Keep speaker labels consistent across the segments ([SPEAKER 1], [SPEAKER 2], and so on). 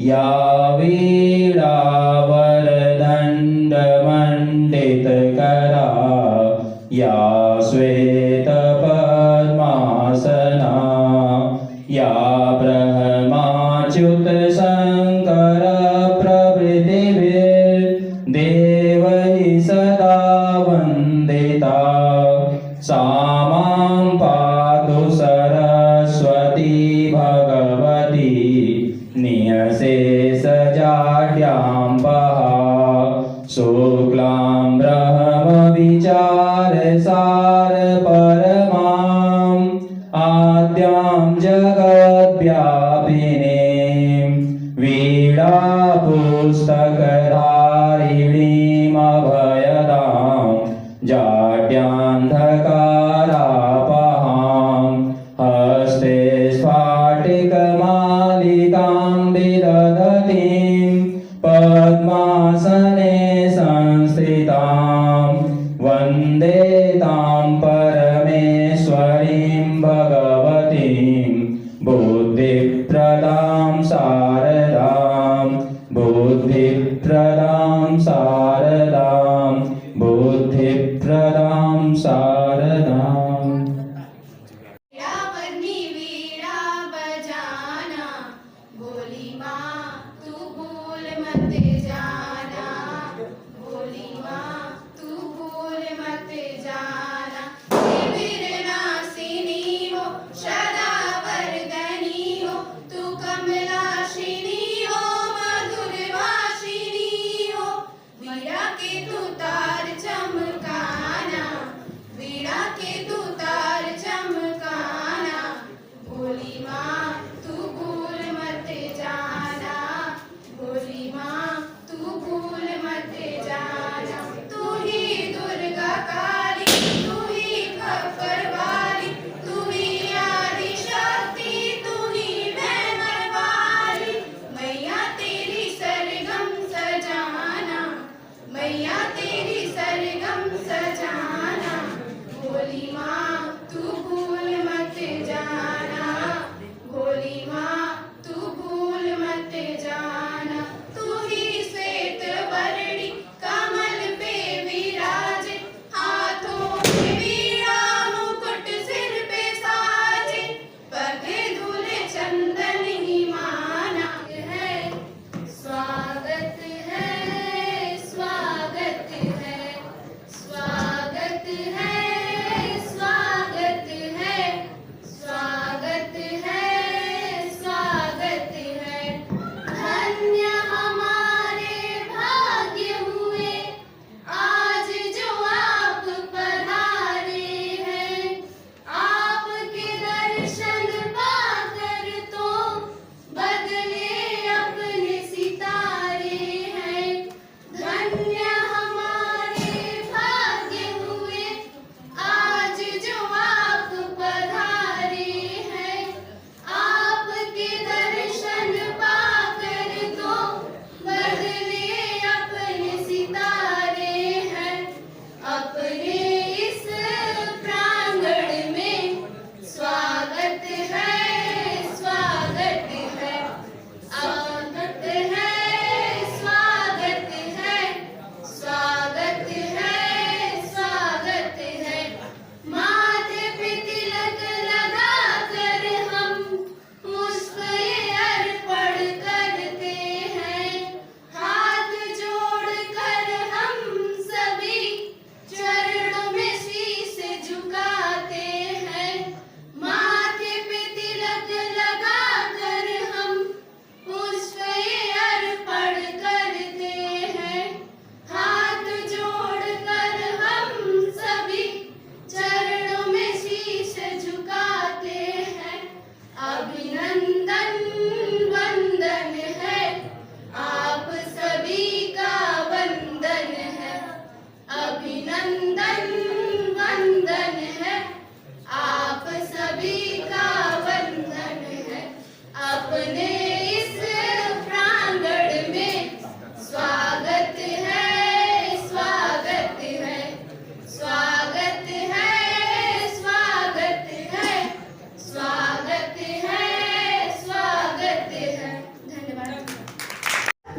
[SPEAKER 1] या वीणा वरदण्डमण्डितकरा या श्वेतपद्मासना या ब्रह्माच्युतशङ्कर प्रभृतिभिर्देवैः सदा वन्दिता सा मां पातु सरस्वती भगवती नियशेषजाड्यां वहा शुक्लां ब्रह्मविचारसारपरमाम् आद्यां जगद्व्यापिनीं वीणापुस्तकधारिणीमभयदां जाड्यान्धकारापहां हस्ते स्फाटिकमालिकां विदधतीं पद्मासने संस्थितां वन्दे तां परमेश्वरीं भगवतीं बुद्धिप्रदां शारदां बुद्धिप्रदां शारदां बुद्धिप्रदां शारदाम्।
[SPEAKER 2] वीणा वीणा बजाना बोली माँ तू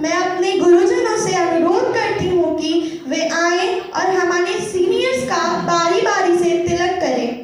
[SPEAKER 2] मैं अपने गुरुजनों से अनुरोध करती हूँ कि वे आएं और हमारे सीनियर्स का बारी बारी से तिलक करें।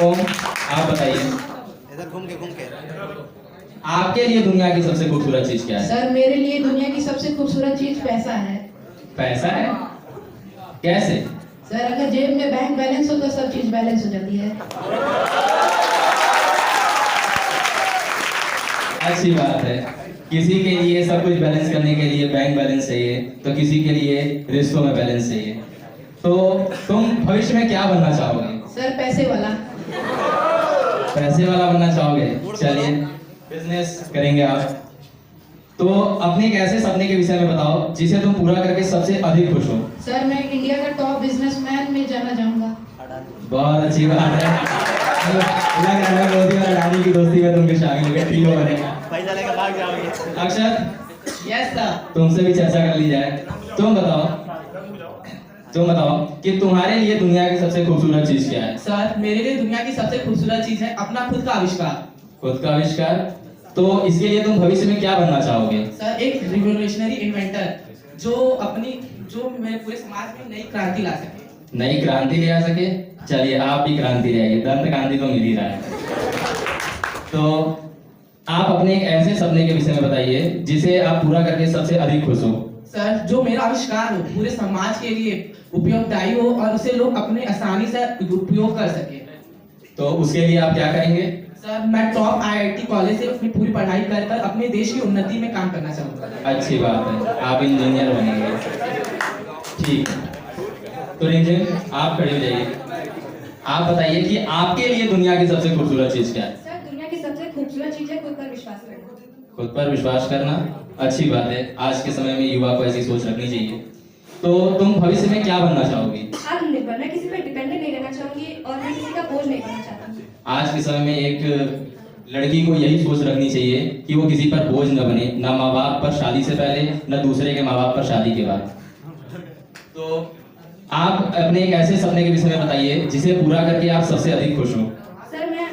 [SPEAKER 1] ओम, आप बताइए
[SPEAKER 3] इधर घूम के
[SPEAKER 1] आपके लिए दुनिया की सबसे खूबसूरत चीज क्या है?
[SPEAKER 4] सर मेरे लिए दुनिया की सबसे खूबसूरत चीज पैसा है।
[SPEAKER 1] पैसा है? कैसे?
[SPEAKER 4] सर अगर जेब में बैंक बैलेंस हो तो सब चीज बैलेंस हो जाती है।
[SPEAKER 1] अच्छी बात है। किसी के लिए सब कुछ बैलेंस करने के लिए बैंक बैलेंस चाहिए, तो किसी के लिए रिश्तों में बैलेंस चाहिए। तो तुम भविष्य में क्या बनना चाहोगे?
[SPEAKER 4] सर पैसे वाला।
[SPEAKER 1] पैसे वाला बनना चाहोगे? चलिए बिजनेस करेंगे आप। तो अपने एक ऐसे सपने के विषय में बताओ जिसे तुम पूरा करके सबसे अधिक खुश हो।
[SPEAKER 4] सर मैं इंडिया का टॉप बिजनेसमैन में जाना चाहूंगा।
[SPEAKER 1] बहुत अच्छी बात है। लग रहा है मोदी और अडानी की दोस्ती में तुमके शामिल हो गए, ट्रियो बनेगा।
[SPEAKER 3] पैसा लेकर भाग जाओगे।
[SPEAKER 1] अक्षर,
[SPEAKER 4] यस सर।
[SPEAKER 1] तुमसे भी चर्चा कर ली जाए। तुम बताओ कि तुम्हारे लिए दुनिया की सबसे खूबसूरत चीज क्या है?
[SPEAKER 5] सर मेरे लिए दुनिया की सबसे खूबसूरत चीज है अपना खुद का आविष्कार।
[SPEAKER 1] खुद का आविष्कार? तो इसके लिए तुम भविष्य में क्या बनना चाहोगे?
[SPEAKER 5] सर एक रिवोल्यूशनरी इन्वेंटर जो मेरे पूरे समाज में नई क्रांति ला सके।
[SPEAKER 1] नई क्रांति ले आ सके? चलिए आप भी क्रांति रहेगी, दंत क्रांति तो मिल ही रहा है। तो आप अपने एक ऐसे सपने के विषय में बताइए जिसे आप पूरा करके सबसे अधिक खुश हो।
[SPEAKER 5] सर, जो मेरा आविष्कार हो पूरे समाज के लिए उपयोगदायी हो और उसे लोग अपने आसानी से उपयोग कर सके।
[SPEAKER 1] तो उसके लिए आप क्या करेंगे?
[SPEAKER 5] सर, मैं टॉप IIT कॉलेज से अपनी पूरी पढ़ाई कर अपने देश की उन्नति में काम करना चाहूँगा।
[SPEAKER 1] अच्छी बात है, आप इंजीनियर बनेंगे। ठीक है, तो रिंजन आप खड़े हो जाइए। आप बताइए कि आपके लिए दुनिया की सबसे खूबसूरत चीज क्या है?
[SPEAKER 4] सर, दुनिया की सबसे खूबसूरत चीज है खुद पर विश्वास करना।
[SPEAKER 1] खुद पर विश्वास करना अच्छी बात है। आज के समय में युवा को ऐसी सोच रखनी चाहिए। तो तुम भविष्य में क्या बनना चाहोगी?
[SPEAKER 4] आत्मनिर्भर, मैं किसी पर डिपेंडेंट नहीं रहना चाहूंगी और मैं किसी का बोझ नहीं बनना चाहती।
[SPEAKER 1] आज के समय में एक लड़की को यही सोच रखनी चाहिए कि वो किसी पर बोझ न बने, ना माँ बाप पर शादी से पहले, न दूसरे के माँ बाप पर शादी के बाद। तो आप अपने एक ऐसे सपने के विषय में बताइए जिसे पूरा करके आप सबसे अधिक खुश हो।
[SPEAKER 4] सर, मैं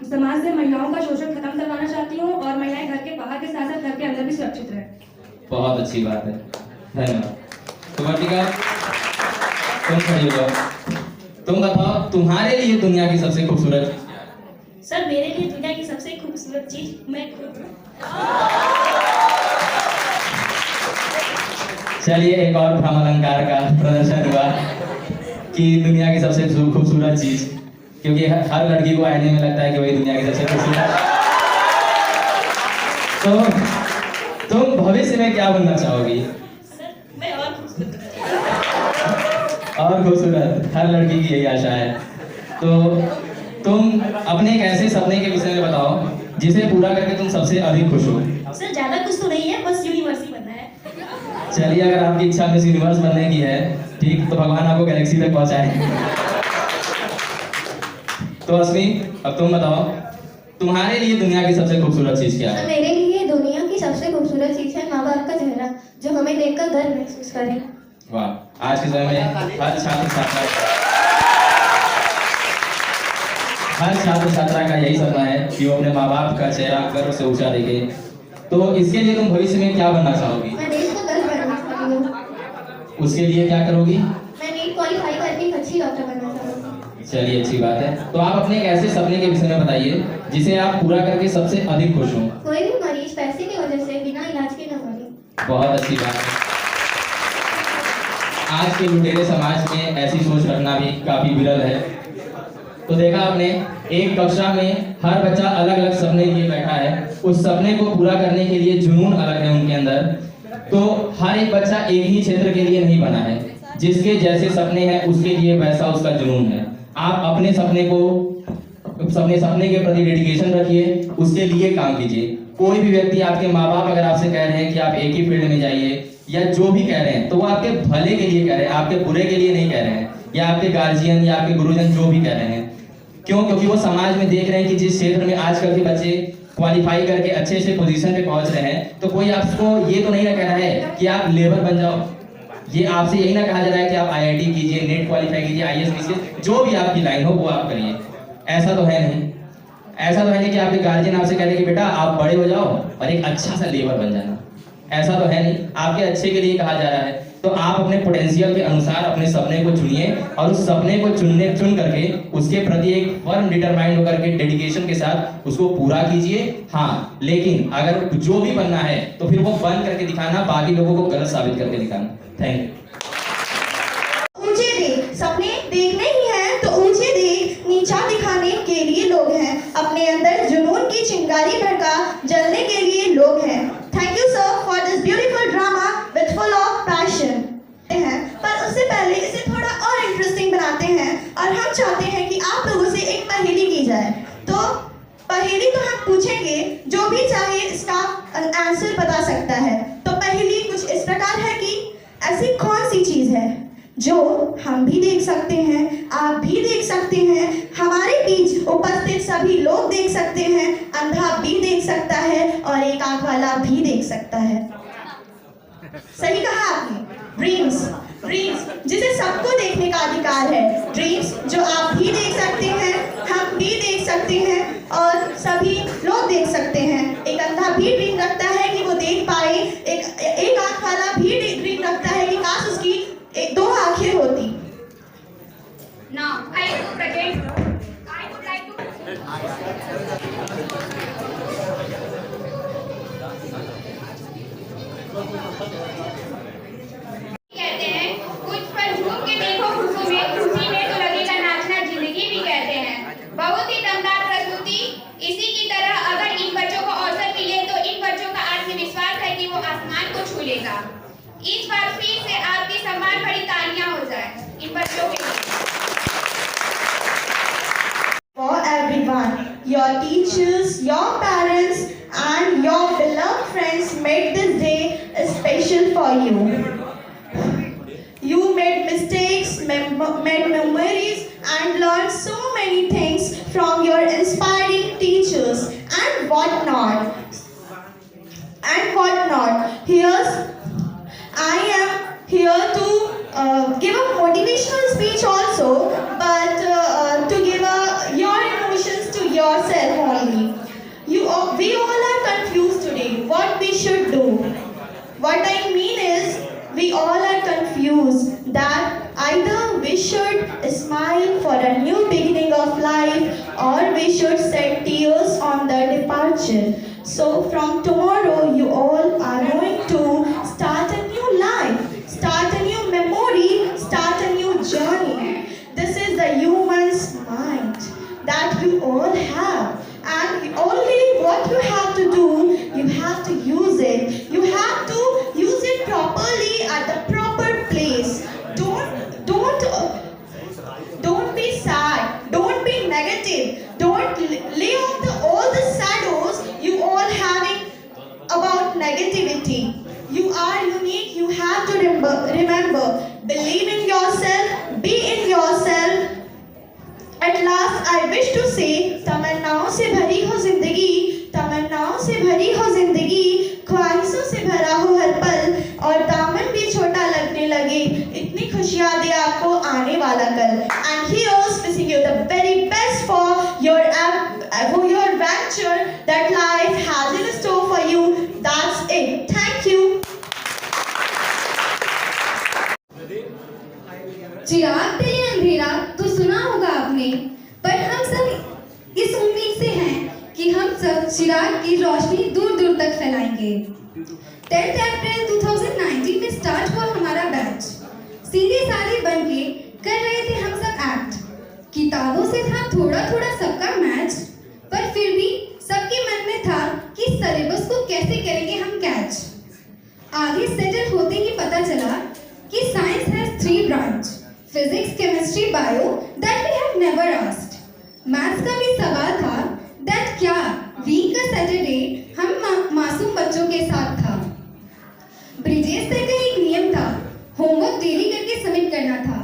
[SPEAKER 4] समाज से महिलाओं का शोषण खत्म करवाना चाहती हूँ और महिलाएं घर के बाहर के साथ साथ घर के अंदर भी सुरक्षित रहे।
[SPEAKER 1] बहुत अच्छी बात है, धन्यवाद। तो वर्तिका, तुम खड़ी हो जाओ। तुम बताओ तुम्हारे लिए दुनिया की सबसे खूबसूरत।
[SPEAKER 6] सर, मेरे लिए दुनिया की सबसे खूबसूरत चीज मैं खुद हूँ।
[SPEAKER 1] चलिए एक और भ्रम अलंकार का प्रदर्शन हुआ कि दुनिया की सबसे खूबसूरत चीज, क्योंकि हर लड़की को आईने में लगता है कि वही दुनिया की सबसे खूबसूरत। तो तुम भविष्य में क्या बनना चाहोगी?
[SPEAKER 6] सर, मैं और खूबसूरत।
[SPEAKER 1] और खूबसूरत, हर लड़की की यही आशा है। तो तुम अपने एक ऐसे सपने के विषय में बताओ जिसे पूरा करके तुम सबसे अधिक खुश हो।
[SPEAKER 6] सर, ज्यादा कुछ तो नहीं है, बस यूनिवर्सिटी बनना है।
[SPEAKER 1] चलिए, अगर आपकी इच्छा मिस यूनिवर्स बनने की है, ठीक, तो भगवान आपको गैलेक्सी तक पहुंचाए। तो अस्मी, अब तुम बताओ तुम्हारे लिए दुनिया की सबसे खूबसूरत चीज क्या है?
[SPEAKER 7] मेरे लिए दुनिया की सबसे खूबसूरत चीज है माँ बाप का चेहरा, जो हमें देखकर गर्व महसूस करे।
[SPEAKER 1] वाह, आज के समय में हर छात्र छात्रा का यही सपना है कि वो अपने माँ बाप का चेहरा गर्व से ऊंचा देखे। तो इसके लिए तुम भविष्य में क्या बनना चाहोगी?
[SPEAKER 7] मैं देश को गर्व करना चाहती हूँ।
[SPEAKER 1] उसके लिए क्या करोगी?
[SPEAKER 7] मैं नीट क्वालिफाई करके एक अच्छी डॉक्टर बनना चाहूँगी।
[SPEAKER 1] चलिए, अच्छी बात है। तो आप अपने एक ऐसे सपने के विषय में बताइए जिसे आप पूरा करके सबसे अधिक खुश हो।
[SPEAKER 7] कोई भी मरीज पैसे की वजह से बिना इलाज के न मरे।
[SPEAKER 1] बहुत अच्छी बात है। आज के लुटेरे समाज में ऐसी सोच रखना भी काफी विरल है। तो देखा आपने, एक कक्षा में हर बच्चा अलग अलग सपने लिए बैठा है। उस सपने को पूरा करने के लिए जुनून अलग है उनके अंदर। तो हर एक बच्चा एक ही क्षेत्र के लिए नहीं बना है। जिसके जैसे सपने हैं उसके लिए वैसा उसका जुनून है। आप अपने सपने के प्रति डेडिकेशन रखिए, उसके लिए काम कीजिए। कोई भी व्यक्ति, आपके माँ बाप अगर आपसे कह रहे हैं कि आप एक ही फील्ड में जाइए, या जो भी कह रहे हैं, तो वो आपके भले के लिए कह रहे हैं, आपके बुरे के लिए नहीं कह रहे हैं। या आपके गार्जियन या आपके गुरुजन जो भी कह रहे हैं, क्यों? क्योंकि वो समाज में देख रहे हैं कि जिस क्षेत्र में आजकल के बच्चे क्वालिफाई करके अच्छे से पोजीशन पे पहुंच रहे हैं, तो कोई आपको ये तो नहीं ना कह रहा है कि आप लेबर बन जाओ। ये आपसे यही ना कहा जा रहा है कि आप IIT कीजिए, नेट क्वालिफाई कीजिए, IAS कीजिए, जो भी आपकी लाइन हो वो आप करिए। ऐसा तो है नहीं। ऐसा तो है नहीं कि आपके गार्जियन आपसे कह रहे कि बेटा आप बड़े हो जाओ और एक अच्छा सा लेबर बन जाना। ऐसा तो है नहीं, आपके अच्छे के लिए कहा जा रहा है। तो आप अपने पोटेंशियल के अनुसार अपने सपने को चुनिए और उस सपने को चुन करके उसके प्रति एक फर्म डिटरमाइंड होकर के डेडिकेशन के साथ उसको पूरा कीजिए। हाँ, लेकिन अगर जो भी बनना है तो फिर वो बन करके दिखाना, बाकी लोगों को गलत साबित करके दिखाना। Thank you.
[SPEAKER 2] ऊंचे देख, सपने देखने ही हैं तो ऊंचे देख, नीचा दिखाने के लिए लोग हैं, अपने अंदर जुनून की चिंगारी भड़का जलने के लिए लोग हैं। Thank you sir for this beautiful drama with full of passion. पर उससे पहले इसे थोड़ा और इंटरेस्टिंग बनाते हैं और हम चाहते हैं कि आप लोगों से एक पहेली की जाए। तो पहेली तो हम पूछेंगे, जो भी चाहे इसका आंसर बता सकता है। तो पहेली कुछ इस प्रकार है कि ऐसी कौन सी चीज है जो हम भी देख सकते हैं, आप भी देख सकते हैं, हमारे बीच उपस्थित सभी लोग देख सकते हैं, अंधा भी देख सकता है और एक आंख वाला भी देख सकता है। सही कहा आपने। ड्रीम्स, जिसे सबको देखने का अधिकार है। ड्रीम्स जो आप भी देख सकते हैं, हम भी देख सकते हैं और सभी लोग देख सकते हैं। एक अंधा भी ड्रीम रखता है कि वो देख पाए, एक आंख वाला भी ड्रीम रखता है कि काश उसकी दो आंखें होती। your teachers, your parents, and your beloved friends made this day special for you. You made mistakes, made memories, and learned so many things from your inspiring teachers and whatnot. I am here to give a motivational speech also, but to give your emotions to yourself only. We all are confused today. What we should do? What I mean is, we all are confused that either we should smile for a new beginning of life, or we should shed tears on the departure. So from tomorrow, you all are going to start a new life, start a new memory, start a new journey. This is the human's mind that you all have. And only what you have to do, you have to use it. You have to use it properly at the proper place. Don't be sad. Don't be negative. Don't lay off all the shadows you all having about negativity. You are unique. You have to remember. Believe in yourself. Be in yourself. At last, I wish to say, तमन्नाओं से भरी हो जिंदगी, तमन्नाओं से भरी हो जिंदगी, ख्वाहिशों से भरा हो हर पल, और दामन भी छोटा लगने लगे, इतनी खुशियाँ दे आपको आने वाला कल. And here's wishing you the very best for your venture that life has in store for you. That's it. Thank you.
[SPEAKER 7] चिराग तेरे अंधेरा तो सुना होगा आपने, पर हम सब इस उम्मीद से हैं कि हम सब चिराग की रोशनी दूर दूर तक फैलाएंगे. 10 अप्रैल 2019 में स्टार्ट हुआ हमारा बैच. सीधे साधे बन के कर रहे थे हम सब एक्ट. किताबों से था थोड़ा थोड़ा सबका मैच, पर फिर भी सबके मन में था कि सिलेबस को कैसे करेंगे हम कैच. आगे सेटल होते ही पता चला कि science has 3 branch, physics, chemistry, bio, that we have never asked. Maths का भी सवाल था, दैट क्या वीक का सैटरडे हम मासूम बच्चों के साथ था. ब्रिजेश सर का एक नियम था, होमवर्क डेली करके सबमिट करना था,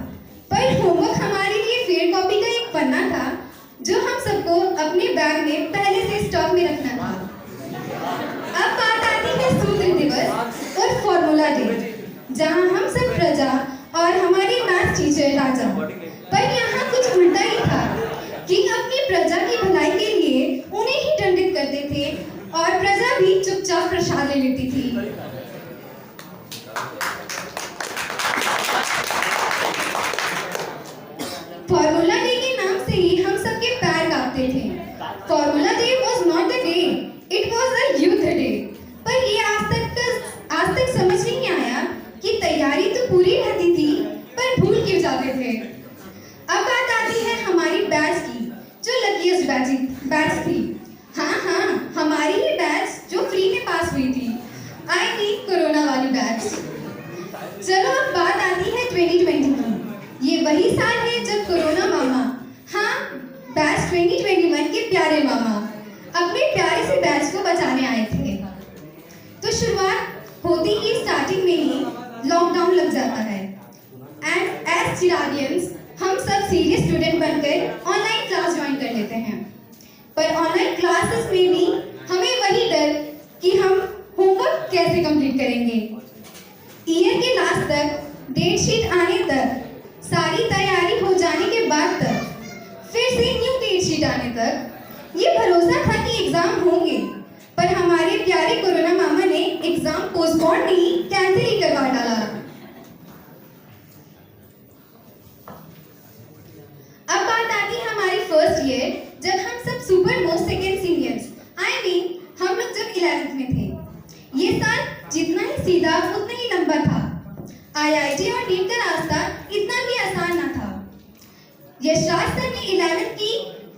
[SPEAKER 7] पर होमवर्क हमारे लिए फेयर कॉपी का एक पन्ना था जो हम सबको अपने बैग में पहले से स्टॉक में रखना था. अब बात आती है सूत्र दिवस और फॉर्मूला डे, जहां हम सब प्रजा और हमारे मैथ टीचर राजा. पर यहाँ कुछ उल्टा ही था कि अपनी प्रजा की भलाई के लिए उन्हें ही दंडित करते थे और प्रजा भी चुपचाप प्रसाद ले लेती थी. फॉर्मूला डे के नाम से ही हम सबके पैर कांपते थे. Formula day was not the day, it was a youth day. पर ये आज तक समझ नहीं आया कि तैयारी तो पूरी रहती थी, पर भूल क्यों जाते थे. अब बात आती है हमारी बैच की, जो लकीस्ट बैच थी. हाँ, हमारी ही बैच जो फ्री में पास हुई थी. आई मीन कोरोना वाली बैच. चलो अब बात आती है 2020 की. ये वही साल है जब कोरोना मामा, हाँ बैच 2021 के प्यारे मामा, अपने प्यारे से बैच को बचाने आए थे. तो शुरुआत होती ही स्टार्टिंग में ही लॉकडाउन लग जाता है. एंड एज चिरागियंस हम सब सीरियस स्टूडेंट बनकर ऑनलाइन क्लास ज्वाइन कर लेते हैं. पर ऑनलाइन क्लासेस में भी हमें वही डर कि हम होमवर्क कैसे कंप्लीट करेंगे. ईयर के लास्ट तक, डेट शीट आने तक, सारी तैयारी हो जाने के बाद तक, फिर से न्यू डेट शीट आने तक ये भरोसा था कि एग्जाम होंगे. पर हमारे प्यारे कोरोना मामा ने एग्जाम पोस्टपोन नहीं, कैंसिल ही करवा डाला. अब बात आती है हमारी फर्स्ट ईयर, जब हम सब super most second seniors, I mean हम लोग जब 11th में थे. ये साल जितना ही सीधा उतना ही लंबा था. IIT और नीट का रास्ता इतना भी आसान ना था. यशराज सर ने 11th की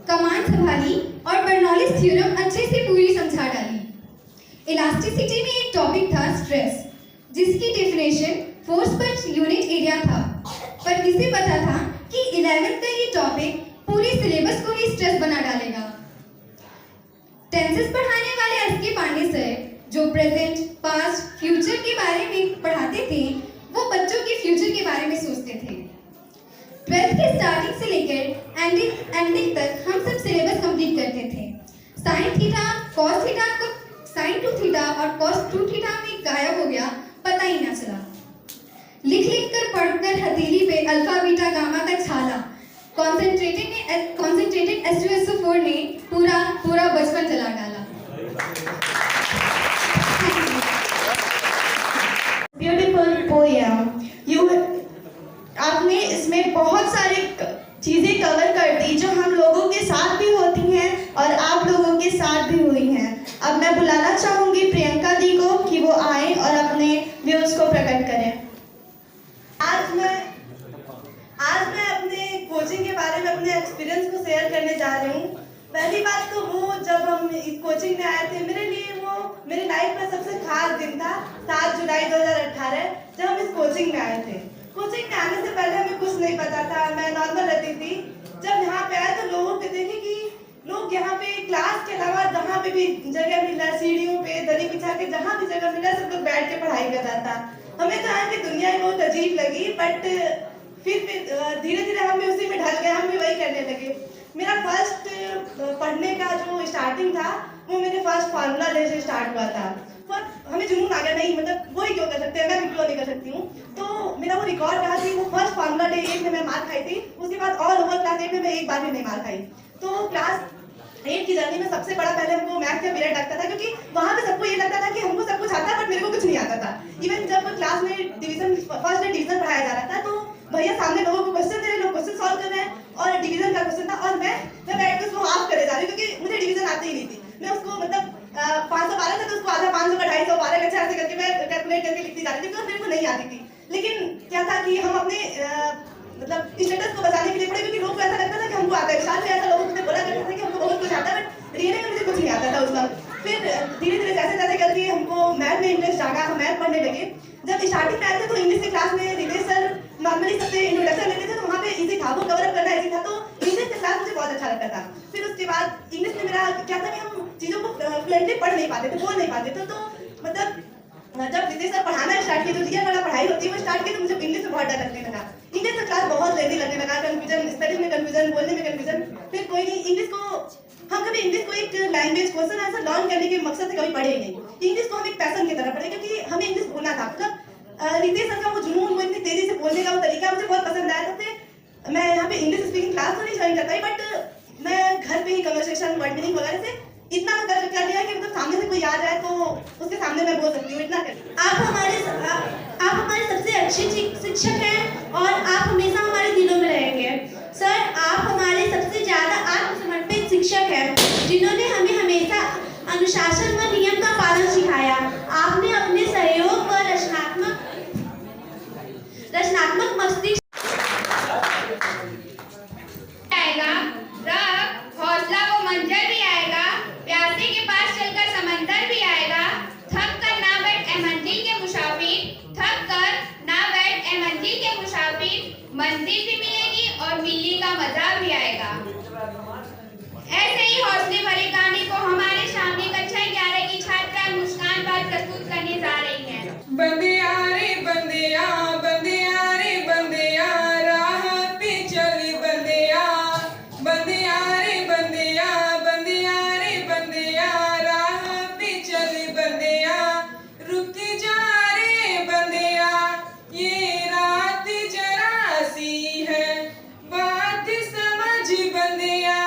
[SPEAKER 7] कमान संभाली और बर्नौलीज थ्योरम अच्छे से पूरी समझा डाली. इलास्टिसिटी में एक टॉपिक था स्ट्रेस, जिसकी definition force per unit area था. पर किसे पता था कि 11th का ये टॉपिक पूरे सिलेबस को ही स्ट्रेस बना डालेगा. सेंसस पढ़ाने वाले एस.के. पांडे सर, जो प्रेजेंट, पास्ट, फ्यूचर के बारे में पढ़ाते थे, वो बच्चों के फ्यूचर के बारे में सोचते थे। 12th के स्टार्टिंग से लेकर एंडिंग तक हम सब सिलेबस कंप्लीट करते थे। साइन थीटा, कॉस थीटा को साइन 2 थीटा और कॉस 2 थीटा में गायब हो गया, पता ही ना चला। लिख कर पढ़कर हथेली पे अल्फा बीटा गामा का छाला, कॉन्सेंट्रेटेड H2SO4 ने पूरा बचपन जला डाला।
[SPEAKER 2] Beautiful poem. आपने इसमें बहुत सारे चीजें कवर कर दी जो हम लोगों के साथ भी होती हैं और आप लोगों के साथ भी हुई हैं। अब मैं बुलाना चाहूंगी प्रियंका दी को कि वो आए और अपने व्यूज को प्रकट करें।
[SPEAKER 8] आज मैं अपने कोचिंग के बारे में अपने एक्सपीरियंस को शेयर करने जा रही हूँ। पहली बात तो वो जब हम इस कोचिंग में आए थे, मेरे लिए वो मेरी लाइफ का सबसे खास दिन था 7 जुलाई 2018 जब हम इस कोचिंग में आए थे। कोचिंग में आने से पहले हमें कुछ नहीं पता था, मैं नॉर्मल रहती थी। जब यहाँ पे आए तो लोगों को देखे कि लोग यहाँ पे क्लास के अलावा जहाँ पे भी जगह मिला, सीढ़ियों पे दरी बिछा के जहाँ भी जगह मिला सब लोग बैठ के पढ़ाई कर रहा था। हमें तो यहाँ की दुनिया ही बहुत अजीब लगी, बट फिर धीरे धीरे हम भी उसी में ढल गए, हम भी वही करने लगे। मेरा फर्स्ट पढ़ने का जो स्टार्टिंग था वो मेरे फर्स्ट फार्मूला डे से स्टार्ट हुआ था। हमें जुनून आ गया, नहीं मतलब वो ही क्यों कर सकते हैं, मैं भी क्यों नहीं कर सकती हूँ। तो मेरा वो रिकॉर्ड रहा कि वो फर्स्ट फार्मूला डे 1 में मैं मार खाई थी, उसके बाद ऑल ओवर क्लास 8 में मैं एक बार भी नहीं मार खाई। तो क्लास 8 की जर्नी में सबसे बड़ा पहले हमको मैथ का पीरियड लगता था, क्योंकि वहाँ पे सबको ये लगता था कि हमको सब कुछ आता है बट मेरे को कुछ नहीं आता था। इवन जब क्लास में फर्स्ट डे डिवीजन पढ़ाया जा रहा था तो भैया सामने लोगों को क्वेश्चन दे रहे, लोग क्वेश्चन सॉल्व कर रहे हैं और डिवीजन का क्वेश्चन था और मैं बैठ के उसको हाफ करे जा रही हूँ, क्योंकि मुझे डिवीजन आती ही नहीं थी। मैं उसको मतलब 512 था तो उसको आधा 500 का 250 12 का 4 से करके मैं कैलकुलेट करके लिखती जा रही थी, तो मेरे को नहीं आती थी। लेकिन क्या था कि हम अपने मतलब स्टेटस को बचाने के लिए पड़े, क्योंकि लोगों को ऐसा लगता था कि हमको आता है। विशाल में ऐसा लोगों से बोला करते थे कि हमको बहुत कुछ आता है, बट रियल में मुझे कुछ नहीं आता था उस वक्त। फिर धीरे धीरे जैसे करके हमको मैथ में इंटरेस्ट जागा, हम मैथ पढ़ने लगे। जब स्टार्टिंग में आए थे तो इंग्लिश की क्लास में रितेश सर नॉर्मली सबसे इंट्रोडक्शन लेते थे, तो वहाँ पे इजी था, वो कवर अप करना इजी था, तो इंग्लिश की क्लास मुझे बहुत अच्छा लगता था। फिर उसके बाद इंग्लिश में मेरा क्या था कि हम चीज़ों को फ्लुएंटली पढ़ नहीं पाते थे, बोल नहीं पाते थे। तो मतलब जब रितेश सर पढ़ाना स्टार्ट किया, जो रियल वाला पढ़ाई होती है वो स्टार्ट की, तो मुझे इंग्लिश में बहुत डर लगने लगा। इंग्लिश का क्लास बहुत लेजी लगने लगा, कंफ्यूजन, स्पेलिंग में कंफ्यूजन, बोलने में कंफ्यूजन। फिर कोई नहीं, इंग्लिश को हम कभी इंग्लिश को एक लैंग्वेज क्वेश्चन ऐसा लर्न करने के मकसद से कभी पढ़े ही नहीं। इंग्लिश को हम एक पैशन की तरह पढ़े, क्योंकि हमें इंग्लिश बोलना था। मतलब रितेश सर का वो जुनून, वो इतनी तेजी से बोलने का वो तरीका मुझे बहुत पसंद आया। तो मैं यहाँ पे इंग्लिश स्पीकिंग क्लास तो नहीं ज्वाइन कर पाई, बट मैं घर पे ही कन्वर्सेशन, वर्ड मीनिंग वगैरह से इतना कर लिया कि मतलब सामने से कोई आ जाए तो उसके सामने मैं बोल सकती हूँ, इतना कर।
[SPEAKER 2] आप हमारे सबसे अच्छे शिक्षक हैं और आप हमेशा हमारे दिलों में रहेंगे। सर, आप हमारे सबसे ज्यादा आत्मसमर्पित शिक्षक हैं, जिन्होंने हमें हमेशा अनुशासन व नियम का पालन सिखाया। आपने अपने सहयोग व रचनात्मक मस्तिष्क
[SPEAKER 9] आएगा, हौसला वो मंजर भी आएगा, प्यासे के पास चलकर समंदर भी आएगा। थक कर ना बैठ ए मंजिल के मुसाफिर, थक कर ना बैठ ए मंजिल के मुसाफिर, मंजिल भी मिलेगी और मिलने का मजा भी आएगा। ऐसे ही हौसले भरी कहानी को हमारे सामने कक्षा 11 की छात्रा मुस्कान बात प्रस्तुत करने जा रही है।
[SPEAKER 10] बंदिया रे बंदिया, बंदिया रे बंदिया, राह पे चली बंदिया। बंदिया रे बंदिया, बंदिया रे बंदिया, राह पे चली बंदिया। रुक जा रे बंदिया, ये रात जरा सी है, बात समझ बंदिया,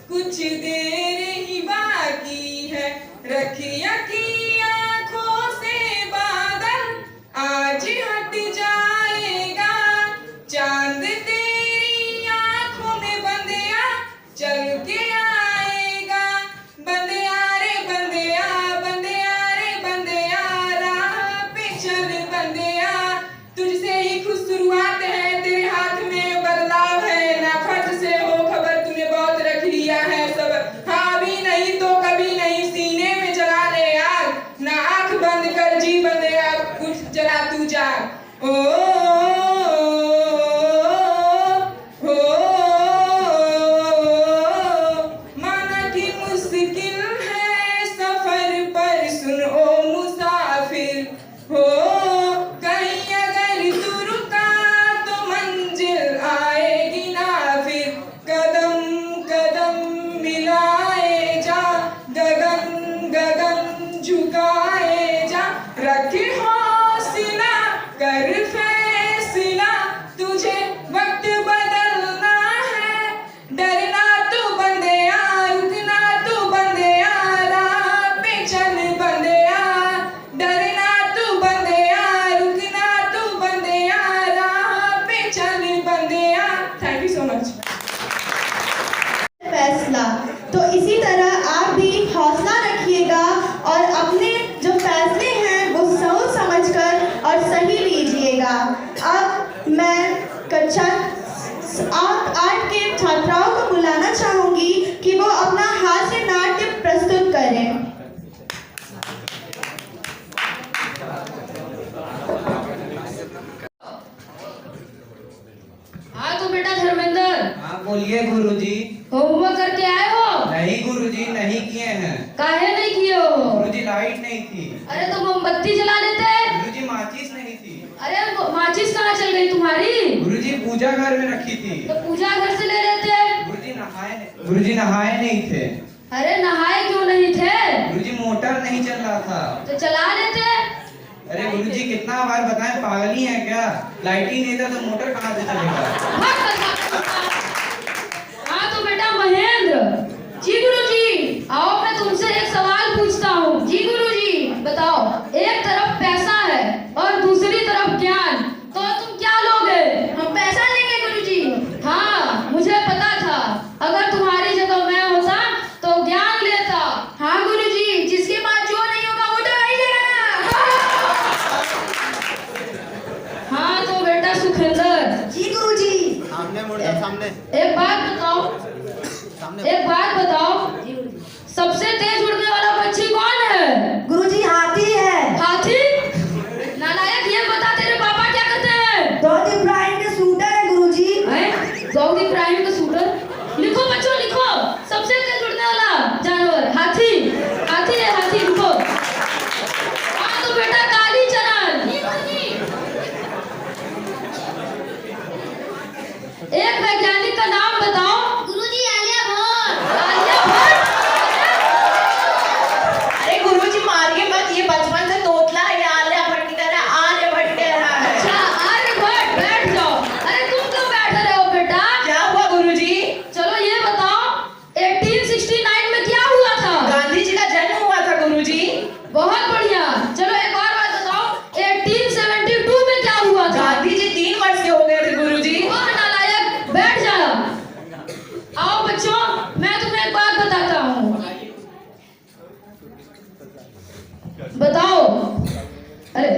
[SPEAKER 10] कुछ देर ही बात
[SPEAKER 2] मैं कक्षा 8 के छात्राओं को बुलाना चाहूंगी कि वो अपना हास्य नाट्य प्रस्तुत करें।
[SPEAKER 4] हाँ तो बेटा धर्मेंद्र,
[SPEAKER 5] हाँ बोलिए गुरुजी।
[SPEAKER 4] होमवर्क करके आए हो?
[SPEAKER 5] नहीं गुरुजी, नहीं किए हैं।
[SPEAKER 4] काहे नहीं किए हो?
[SPEAKER 5] गुरुजी लाइट नहीं थी।
[SPEAKER 4] अरे तो मोमबत्ती जला लेते।
[SPEAKER 5] गुरुजी माचिस नहीं थी।
[SPEAKER 4] अरे माचिस कहाँ चल गई तुम्हारी?
[SPEAKER 5] गुरुजी पूजा घर में रखी थी।
[SPEAKER 4] तो पूजा घर से ले लेते।
[SPEAKER 5] गुरुजी नहाए नहीं थे।
[SPEAKER 4] अरे नहाए क्यों नहीं थे?
[SPEAKER 5] गुरुजी मोटर नहीं चल रहा था।
[SPEAKER 4] तो चला लेते।
[SPEAKER 5] अरे गुरुजी कितना बार बताएं, पागल ही है क्या? लाइट ही नहीं था तो मोटर कहाँ से चलेगा?
[SPEAKER 4] हाँ तो बेटा महेंद्र जी। गुरुजी आओ, मैं तुमसे एक सवाल पूछता हूँ। जी गुरुजी बताओ, एक तरफ पैसा है और दूसरी तरफ ज्ञान, तो तुम क्या लोगे? हम पैसा लेंगे गुरुजी। हाँ मुझे पता था, अगर तुम्हारी जगह मैं होता तो ज्ञान लेता। हाँ गुरुजी, जिसके पास जो नहीं होगा वो तो वही लेगा। हाँ तो बेटा सुखेंद्र
[SPEAKER 2] जी गुरुजी।
[SPEAKER 3] सामने मुड़ जा, सामने।
[SPEAKER 4] एक बात बताओ, सबसे तेज उड़ने वाला पक्षी कौन है?
[SPEAKER 2] गुरुजी हाथी है।
[SPEAKER 4] हाथी? नालायक, ये बता तेरे पापा क्या कहते हैं?
[SPEAKER 2] दाऊद इब्राहिम के शूटर है गुरुजी।
[SPEAKER 4] दाऊद इब्राहिम का शूटर? लिखो बच्चों लिखो, सबसे तेज उड़ने वाला जानवर हाथी। हाथी है, हाथी लिखो। हाँ तो बेटा कालीचरण, एक वैज्ञानिक का नाम बताओ।
[SPEAKER 9] गुरुजी आलिया भट्ट।
[SPEAKER 4] आलिया भट्ट?
[SPEAKER 2] अरे गुरुजी मारिए मत, ये बचपन से तोतला है, ये आलिया भट्ट की तरह आर्यभट्ट कह रहा है।
[SPEAKER 4] अच्छा आर्यभट्ट, बैठ जाओ। अरे तुम क्यों बैठ रहे हो बेटा?
[SPEAKER 2] क्या हुआ गुरुजी?
[SPEAKER 4] चलो ये बताओ, 1869 में क्या हुआ था?
[SPEAKER 2] गांधी जी का जन्म हुआ था गुरुजी।
[SPEAKER 4] बहुत बढ़िया। चलो एक और बात बताओ, 1872 में क्या हुआ था?
[SPEAKER 2] गांधी जी 3 वर्ष के हो गए थे गुरुजी।
[SPEAKER 4] और नालायक, बैठ जा। आओ बच्चों, मैं तुम्हें एक बात बताता हूँ। बताओ। अरे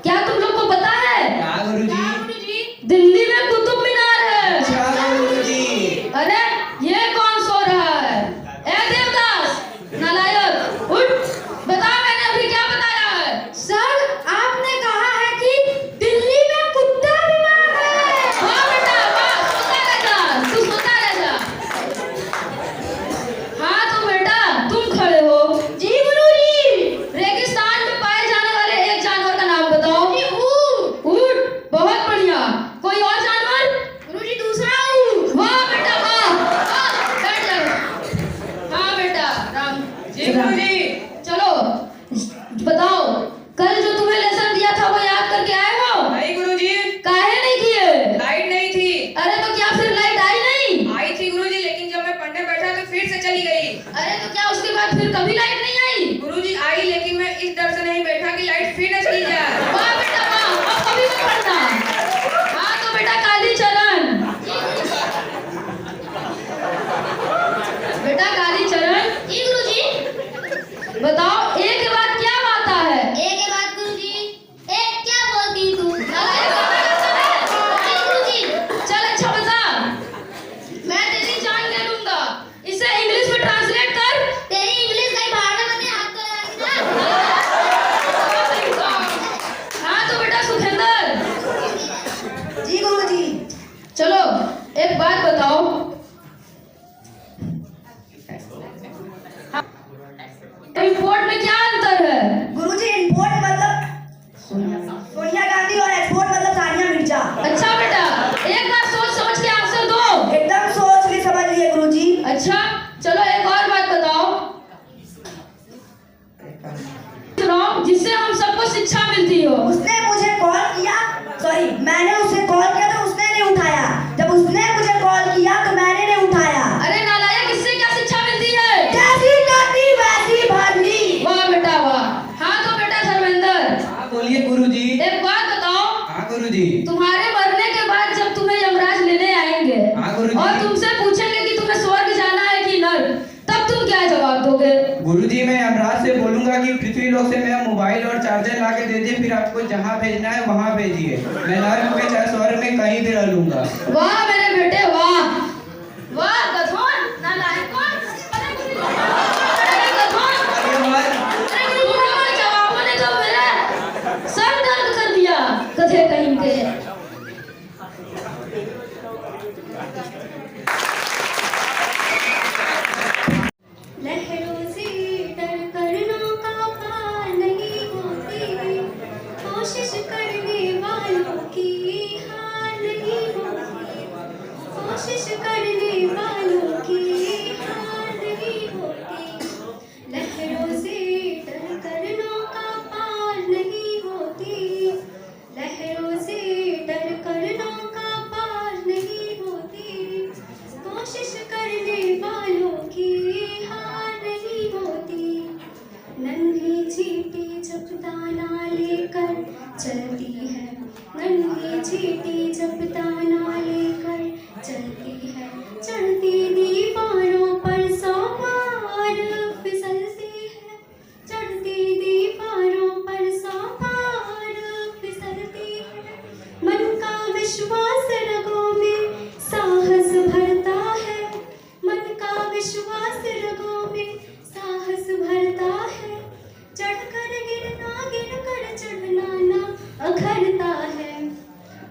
[SPEAKER 4] क्या तुम लोग को पता है?
[SPEAKER 5] क्या गुरुजी?
[SPEAKER 4] दिल्ली में कुतुब मीनार है।
[SPEAKER 5] अच्छा गुरुजी।
[SPEAKER 4] अरे ये कौन सो रहा है? ए देवदास, नालायक, उठ। बता मैंने अभी क्या बताया है?
[SPEAKER 7] सर आपने कहा है कि दिल्ली में कुत्ता बीमार है।
[SPEAKER 4] हाँ बेटा, वाह, सोता रह जा, तू सोता रह जा। हाँ तो बेटा तुम खड़े हो। जी गुरुजी। रेगिस्तान में पाए जाने वाले एक जानवर का नाम बताओ। ऊँट। ऊँट, बहुत बढ़िया। कोई और जानवर?
[SPEAKER 9] गुरुजी दूसरा ऊँट।
[SPEAKER 4] वाह बेटा वाह। बैठ जा। हाँ बेटा राम
[SPEAKER 10] जी गुरुजी।
[SPEAKER 4] चलो बताओ, कल जो तुम्हें लेसन दिया था वो याद करके आए हो?
[SPEAKER 10] नहीं गुरुजी,
[SPEAKER 4] काहे नहीं किए?
[SPEAKER 10] लाइट नहीं थी।
[SPEAKER 4] अरे तो क्या फिर लाइट आई नहीं?
[SPEAKER 10] आई थी गुरुजी, लेकिन जब मैं पढ़ने बैठा तो फिर से चली गई।
[SPEAKER 4] अरे तो क्या उसके बाद फिर कभी लाइट नहीं आई?
[SPEAKER 10] गुरुजी आई, लेकिन मैं इस डर से नहीं बैठा कि लाइट फिर न चली जाए।
[SPEAKER 4] वाह बेटा वाह, अब कभी मत पढ़ना। हाँ तो बेटा कालीचरण। बेटा कालीचरण,
[SPEAKER 9] जी गुरुजी।
[SPEAKER 4] बताओ एक के बाद क्या आता है?
[SPEAKER 9] एक के बाद गुरुजी। एक क्या बोलती तू?
[SPEAKER 4] नालायक, गाना गाता है?
[SPEAKER 9] नहीं गुरुजी।
[SPEAKER 4] चल अच्छा बता, मैं तेरी जान ले लूंगा। इसे इंग्लिश में ट्रांसलेट कर।
[SPEAKER 9] तेरी इंग्लिश कहीं बाहर ना बने, हाथ तो लगाएगी ना।
[SPEAKER 4] हाँ तो बेटा सुखेंद्र।
[SPEAKER 2] जी गुरुजी।
[SPEAKER 4] चलो एक बात बताओ, इंपोर्ट में क्या अंतर है?
[SPEAKER 2] गुरुजी इंपोर्ट मतलब सोनिया गांधी और एक्सपोर्ट मतलब सानिया मिर्जा।
[SPEAKER 4] अच्छा बेटा, एक बार सोच समझ के आंसर दो।
[SPEAKER 2] एकदम सोच के समझ लिए गुरुजी।
[SPEAKER 4] अच्छा चलो एक और बात बताओ, जिससे हम सबको शिक्षा मिलती हो।
[SPEAKER 2] उसने मुझे कॉल किया, सॉरी मैंने उसे कॉल किया तो उसने नहीं उठाया। जब उसने मुझे कॉल किया तो मैंने नहीं उठाया।
[SPEAKER 4] अरे नालायक, इससे क्या शिक्षा मिलती है?
[SPEAKER 2] जैसी करती वैसी भरनी।
[SPEAKER 4] वाह बेटा वाह। हाँ तो बेटा धर्मेंद्र।
[SPEAKER 5] हाँ बोलिए गुरुजी।
[SPEAKER 4] एक बात बताओ,
[SPEAKER 5] हाँ गुरुजी।
[SPEAKER 4] तुम्हारे मरने के बाद जब तुम्हें यमराज लेने आएंगे
[SPEAKER 5] हाँ गुरुजी।
[SPEAKER 4] और तुमसे पूछेंगे कि तुम्हें स्वर्ग जाना है कि नर्क, तब तुम क्या जवाब दोगे?
[SPEAKER 5] गुरुजी मैं यमराज से बोलूंगा कि पृथ्वी लोग से मैं मोबाइल और चार्जर ला के दे दिए, फिर आपको जहाँ भेजना है वहाँ भेजिए। मैं लाख रुपये चाहे 100 में कहीं भी रह लूंगा।
[SPEAKER 4] वाह मेरे बेटे वाह वाह गधोन नालायक कौन अरे गधोन जवाबों ने तो मेरा सर दर्द कर दिया कथे कहीं के।
[SPEAKER 7] लहरों से डर कर नौका पार नहीं होती, कोशिश करने वालों की हार नहीं होती, कोशिश करने वालों की हार नहीं होती। लहरों से डर कर नौका पार नहीं होती, लहरों से डर कर नौका पार नहीं होती, कोशिश करने वालों की हार नहीं होती। नन्ही चींटी जब दाना लेकर चलती है, नन्ही चींटी जब दाना लेकर चलती है, चढ़ती दीवारों पर 100 बार फिसलती है, चढ़ती दीवारों पर 100 बार फिसलती है। मन का विश्वास रगों में साहस भरता है, मन का विश्वास रगों में साहस भरता है, चढ़कर गिरना गिरकर चढ़ना ना अखरता है।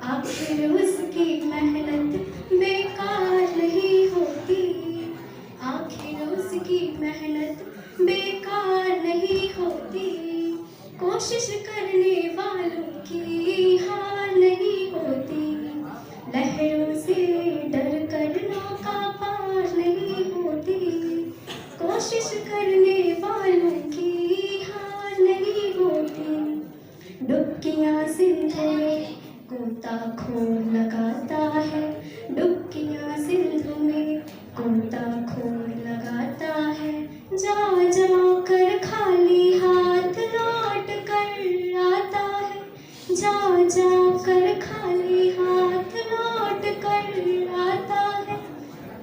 [SPEAKER 7] आखिर उसकी मेहनत बेकार नहीं होती, आखिर उसकी मेहनत बेकार नहीं होती, कोशिश करने वालों की हार नहीं होती। लहरों से डर कर नौका पार नहीं होती, कोशिश करने वालों की हार नहीं होती। डुबकियां सिंधु में गोताखोर लगाता है, डुबकियां सिंधु में गोताखोर लगाता है, जा जा कर खाली हाथ लौट कर आता है, जा जा कर खाली हाथ लौट कर आता है।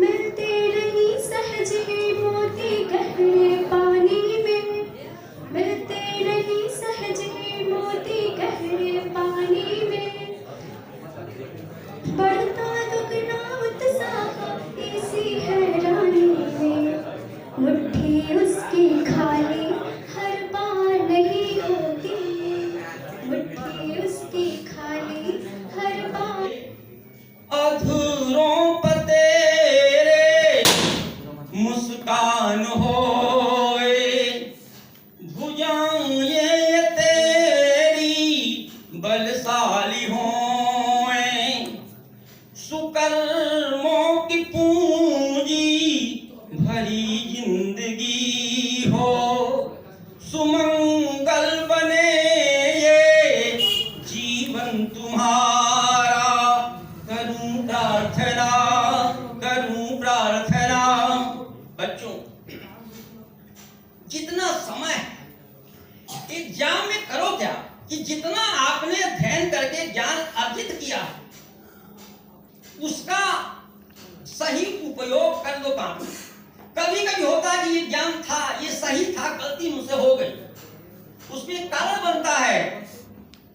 [SPEAKER 7] मिलते रही सहज ही मोती गहरे पानी में, मिलते रही सहज ही मोती गहरे पानी में, बढ़ता दुगना उत्साह इसी हैरानी में। मुट्ठी उसकी खाली हर बार नहीं होती, मुट्ठी उसकी खाली हर बार।
[SPEAKER 11] अधूरों पर तेरे मुस्कान होए, भुजाएं तेरी बलशाली होए, सुकर्मों की पूंजी भरी जिंदगी हो, सुमंगल बने ये जीवन तुम्हारा, करूं प्रार्थना करूं प्रार्थना। बच्चों, जितना समय एग्जाम में करो क्या कि जितना आपने अध्ययन करके ज्ञान अर्जित किया उसका सही उपयोग कर दो काम। कभी कभी होता है कि ये ज्ञान था, ये सही था, गलती मुझसे हो गई, उसमें कारण बनता है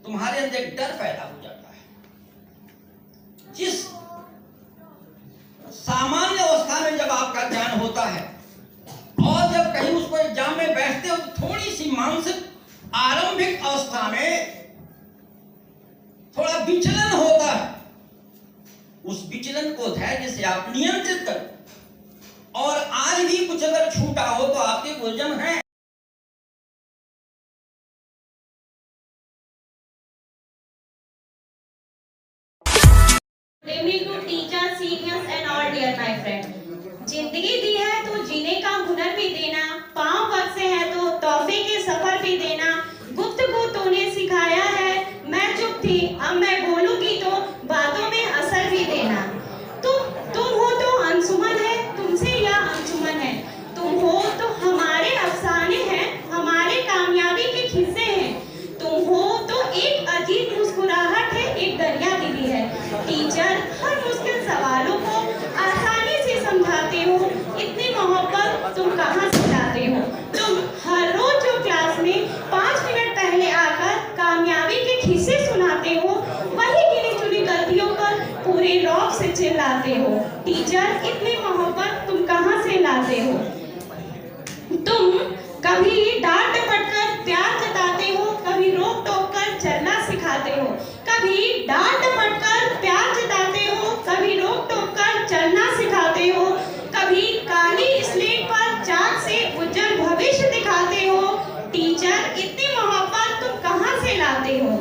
[SPEAKER 11] तुम्हारे अंदर एक डर पैदा हो जाता है। जिस सामान्य अवस्था में जब आपका ज्ञान होता है और जब कहीं उसको एग्जाम में बैठते हो तो थोड़ी सी मानसिक आरंभिक अवस्था में थोड़ा विचलन होता है। उस विचलन को धैर्य से आप नियंत्रित करो, और आज भी कुछ अगर छूटा हो तो आपके गुरुजन हैं।
[SPEAKER 6] Good evening to teachers, seniors and all dear my friend. जिंदगी दी है तो जीने का हुनर भी देना, पाँव वक्त से है तो तोहफे के सफर भी देना। गुफ्तगू तूने सिखाया है, मैं चुप थी अब मैं बोलूंगी तो बातों में असर भी देना। तुम हो तो अंशुमन है, तुमसे या अंशुमन है, तुम हो तो हमारे अफसाने हैं, हमारे कामयाबी के किस्से हैं। तुम हो तो एक अजीब मुस्कुराहट है, एक दरिया दिली है। टीचर हर मुश्किल सवालों को आसानी से समझाते हो, इतनी मोहब्बत तुम कहाँ से लाते हो। तुम चिल्लाते हो? टीचर इतनी मोहब्बत तुम कहाँ से लाते हो? तुम कभी डांट डपट कर प्यार जताते हो, कभी रोक टोक कर चलना सिखाते हो। कभी डांट डपट कर प्यार जताते हो, कभी रोक टोक कर चलना सिखाते हो। कभी काली स्लेट पर चाक से उज्जवल भविष्य दिखाते हो। टीचर इतनी मोहब्बत तुम कहाँ से लाते हो?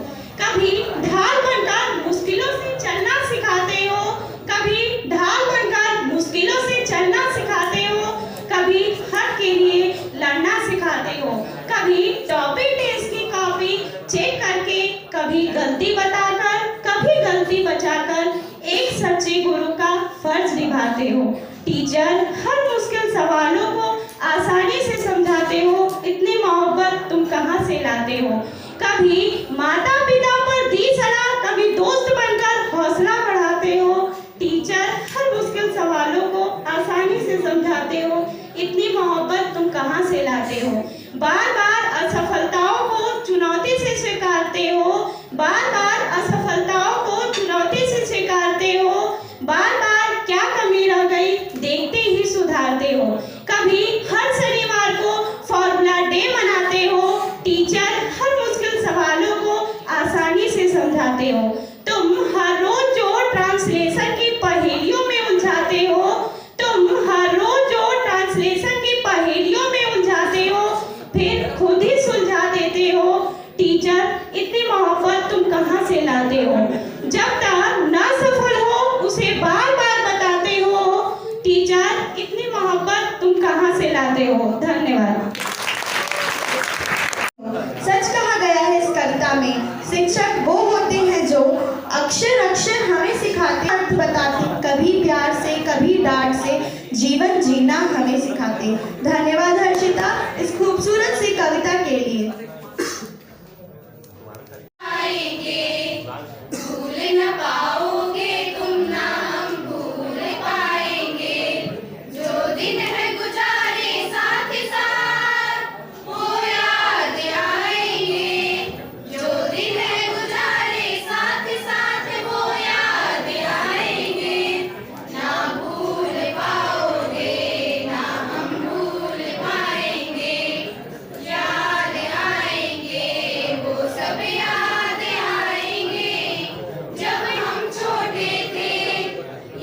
[SPEAKER 6] कभी ढाल बनकर मुश्किलों से चलना सिखाते हो, कभी ढाल बनकर मुश्किलों से चलना सिखाते हो। कभी हक के लिए लड़ना सिखाते हो, कभी टॉपिक टेस्ट की कॉपी चेक करके, कभी गलती बताकर, कभी गलती बचाकर एक सच्चे गुरु का फर्ज निभाते हो। टीचर हर मुश्किल सवालों को आसानी से समझाते हो। इतनी मोहब्बत तुम कहाँ से लाते हो? कभी माता पिता पर दी सलाह, कभी दोस्त बनकर हौसला बढ़ाते हो। टीचर हर मुश्किल सवालों को आसानी से समझाते हो। इतनी मोहब्बत तुम कहाँ से लाते हो? बार बार असफलताओं को चुनौती से स्वीकारते हो, बार बार असफलताओं को चुनौती से स्वीकारते हो। बार बार क्या कमी रह गई देखते ही सुधारते हो। कभी हर शनिवार को फॉर्मूला डे मनाते हो। टीचर हर मुश्किल सवालों को आसानी से समझाते हो। तुम हर रोज जो ट्रांसलेशन की पहेलियों में उलझाते हो, तुम हर रोज जो ट्रांसलेशन की पहेलियों में उलझाते हो, फिर खुद ही सुलझा देते हो। टीचर इतनी मोहब्बत तुम कहाँ से लाते हो? जब तक न सफल हो उसे बार बार बताते हो। टीचर इतनी मोहब्बत तुम कहाँ से लाते हो? धन्यवाद।
[SPEAKER 2] सच कहा गया है इस कविता में, शिक्षक वो होते हैं जो अक्षर अक्षर हमें सिखाते, अर्थ बताते, कभी प्यार से कभी डांट से जीवन जीना हमें सिखाते। धन्यवाद हर्षिता इस खूबसूरत सी कविता के लिए।
[SPEAKER 9] भूल न पाओगे तुम ना हम भूल पाएंगे, जो दिन है गुजारे साथ ही साथ वो याद आएंगे। जो दिन है गुजारे साथ ही साथ वो याद आएंगे। ना भूल पाओगे ना हम भूल पाएंगे, याद आएंगे वो सब याद आएंगे। जब हम छोटे थे